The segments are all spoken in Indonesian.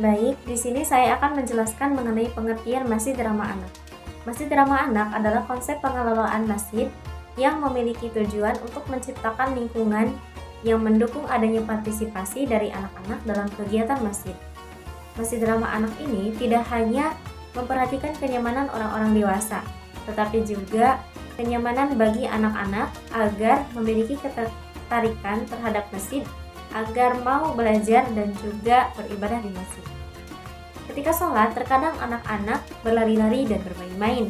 Baik, di sini saya akan menjelaskan mengenai pengertian masjid ramah anak. Masjid ramah anak adalah konsep pengelolaan masjid yang memiliki tujuan untuk menciptakan lingkungan yang mendukung adanya partisipasi dari anak-anak dalam kegiatan masjid. Masjid ramah anak ini tidak hanya memperhatikan kenyamanan orang-orang dewasa, tetapi juga kenyamanan bagi anak-anak agar memiliki ketertarikan terhadap masjid, agar mau belajar dan juga beribadah di masjid. Ketika sholat, terkadang anak-anak berlari-lari dan bermain-main.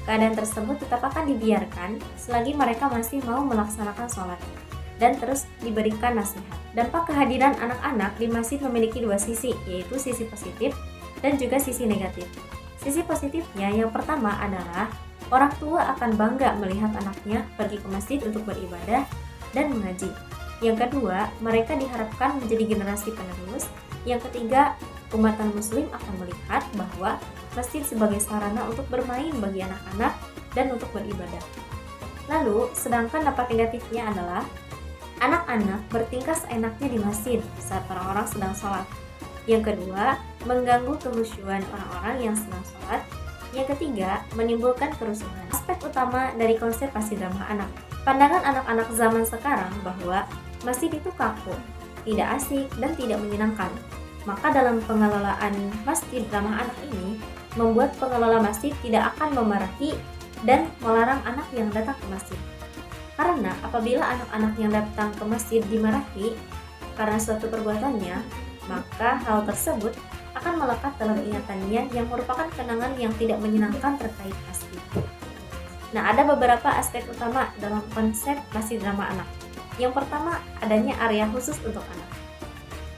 Keadaan tersebut tetap akan dibiarkan selagi mereka masih mau melaksanakan sholat dan terus diberikan nasihat. Dampak kehadiran anak-anak di masjid memiliki dua sisi, yaitu sisi positif dan juga sisi negatif. Sisi positifnya yang pertama adalah orang tua akan bangga melihat anaknya pergi ke masjid untuk beribadah dan mengaji. Yang kedua, mereka diharapkan menjadi generasi penerus. Yang ketiga, umat muslim akan melihat bahwa masjid sebagai sarana untuk bermain bagi anak-anak dan untuk beribadah. Lalu, sedangkan dampak negatifnya adalah anak-anak bertingkah seenaknya di masjid saat orang-orang sedang sholat. Yang kedua, mengganggu kehusyuan orang-orang yang sedang sholat. Yang ketiga, menimbulkan kerusuhan. Aspek utama dari konsep masjid ramah anak. Pandangan anak-anak zaman sekarang bahwa masjid itu kaku, tidak asik, dan tidak menyenangkan. Maka dalam pengelolaan masjid ramah anak ini, membuat pengelola masjid tidak akan memarahi dan melarang anak yang datang ke masjid. Karena apabila anak-anak yang datang ke masjid dimarahi karena suatu perbuatannya, maka hal tersebut akan melekat dalam ingatannya yang merupakan kenangan yang tidak menyenangkan terkait masjid. Nah, ada beberapa aspek utama dalam konsep masjid ramah anak. Yang pertama, adanya area khusus untuk anak.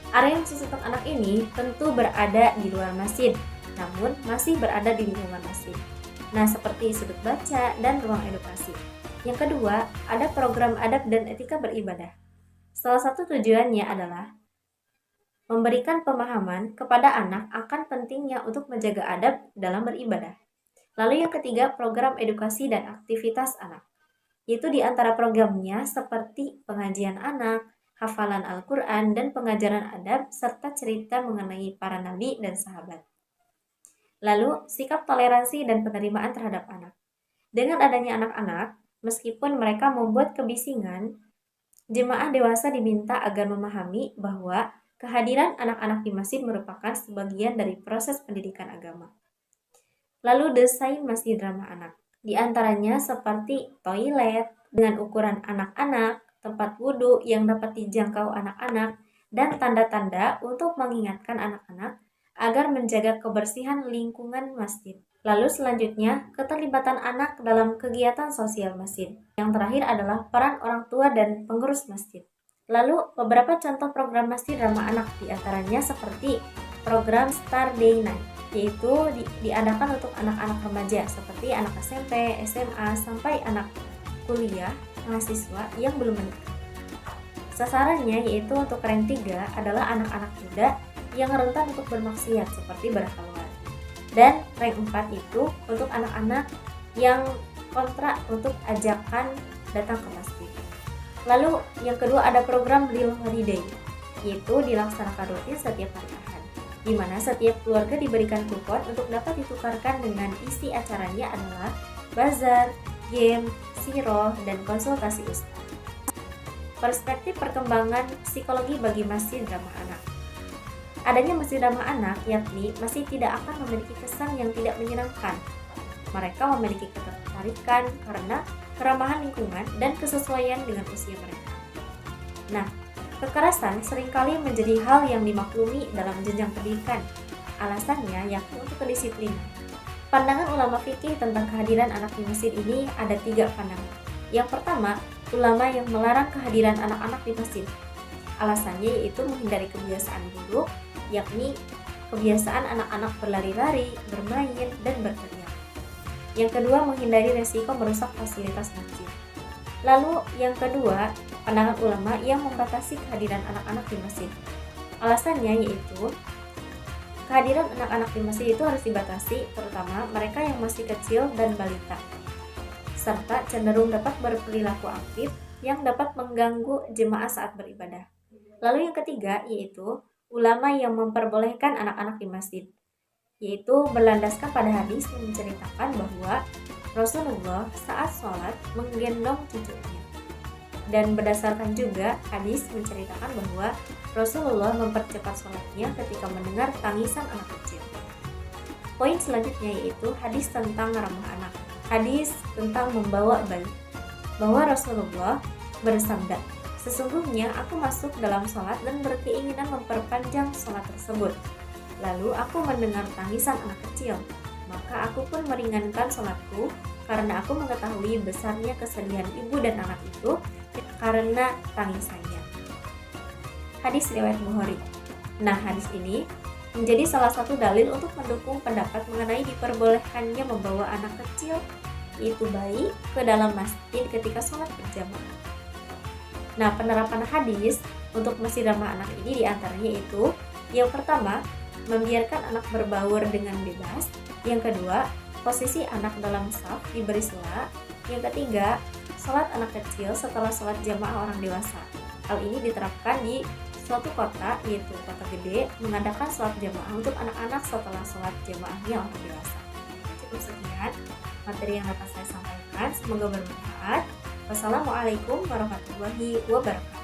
Area khusus untuk anak ini tentu berada di luar masjid, namun masih berada di lingkungan masjid. Nah, seperti sudut baca dan ruang edukasi. Yang kedua, ada program adab dan etika beribadah. Salah satu tujuannya adalah memberikan pemahaman kepada anak akan pentingnya untuk menjaga adab dalam beribadah. Lalu yang ketiga, program edukasi dan aktivitas anak. Yaitu di antara programnya seperti pengajian anak, hafalan Al-Quran, dan pengajaran adab, serta cerita mengenai para nabi dan sahabat. Lalu, sikap toleransi dan penerimaan terhadap anak. Dengan adanya anak-anak, meskipun mereka membuat kebisingan, jemaah dewasa diminta agar memahami bahwa kehadiran anak-anak di masjid merupakan sebagian dari proses pendidikan agama. Lalu desain masjid ramah anak. Di antaranya seperti toilet dengan ukuran anak-anak, tempat wudhu yang dapat dijangkau anak-anak, dan tanda-tanda untuk mengingatkan anak-anak agar menjaga kebersihan lingkungan masjid. Lalu selanjutnya, keterlibatan anak dalam kegiatan sosial masjid. Yang terakhir adalah peran orang tua dan pengurus masjid. Lalu beberapa contoh program masjid ramah anak diantaranya seperti program Star Day Night, yaitu diadakan untuk anak-anak remaja seperti anak SMP, SMA, sampai anak kuliah, mahasiswa yang belum menikah. Sasarannya yaitu untuk rank 3 adalah anak-anak muda yang rentan untuk bermaksiat seperti berhalwat. Dan rank 4 itu untuk anak-anak yang kontra untuk ajakan datang ke masjid. Lalu yang kedua ada program Real Holiday, yaitu dilaksanakan rutin setiap hari Ahad, di mana setiap keluarga diberikan kupon untuk dapat ditukarkan dengan isi acaranya adalah bazar, game, siroh, dan konsultasi ustaz. Perspektif perkembangan psikologi bagi masjid ramah anak. Adanya masjid ramah anak yakni masih tidak akan memiliki kesan yang tidak menyenangkan. Mereka memiliki ketertarikan karena keramahan lingkungan dan kesesuaian dengan usia mereka. Nah, kekerasan seringkali menjadi hal yang dimaklumi dalam jenjang pendidikan. Alasannya yakni untuk kedisiplinan. Pandangan ulama fikih tentang kehadiran anak di masjid ini ada 3 pandangan. Yang pertama, ulama yang melarang kehadiran anak-anak di masjid. Alasannya yaitu menghindari kebiasaan buruk, yakni kebiasaan anak-anak berlari-lari, bermain, dan berteriak. Yang kedua, menghindari resiko merusak fasilitas masjid. Lalu yang kedua, pandangan ulama yang membatasi kehadiran anak-anak di masjid. Alasannya yaitu kehadiran anak-anak di masjid itu harus dibatasi, terutama mereka yang masih kecil dan balita, serta cenderung dapat berperilaku aktif yang dapat mengganggu jemaah saat beribadah. Lalu yang ketiga yaitu ulama yang memperbolehkan anak-anak di masjid, yaitu berlandaskan pada hadis yang menceritakan bahwa Rasulullah saat sholat menggendong cucunya. Dan berdasarkan juga hadis menceritakan bahwa Rasulullah mempercepat sholatnya ketika mendengar tangisan anak kecil. Poin selanjutnya yaitu hadis tentang ramah anak. Hadis tentang membawa bayi, bahwa Rasulullah bersabda, "Sesungguhnya aku masuk dalam sholat dan berkeinginan memperpanjang sholat tersebut. Lalu aku mendengar tangisan anak kecil, maka aku pun meringankan sholatku karena aku mengetahui besarnya kesedihan ibu dan anak itu karena tangisannya." Hadis riwayat Bukhari. Nah, hadis ini menjadi salah satu dalil untuk mendukung pendapat mengenai diperbolehkannya membawa anak kecil, yaitu bayi, ke dalam masjid ketika sholat berjamaah. Nah, penerapan hadis untuk masjid ramah anak ini diantaranya itu, yang pertama, membiarkan anak berbaur dengan bebas. Yang kedua, posisi anak dalam shaf diberi sela. Yang ketiga, sholat anak kecil setelah sholat jamaah orang dewasa. Hal ini diterapkan di suatu kota, yaitu kota gede, mengadakan sholat jamaah untuk anak-anak setelah sholat jamaahnya orang dewasa. Cukup sekian materi yang dapat saya sampaikan, semoga bermanfaat. Wassalamualaikum warahmatullahi wabarakatuh.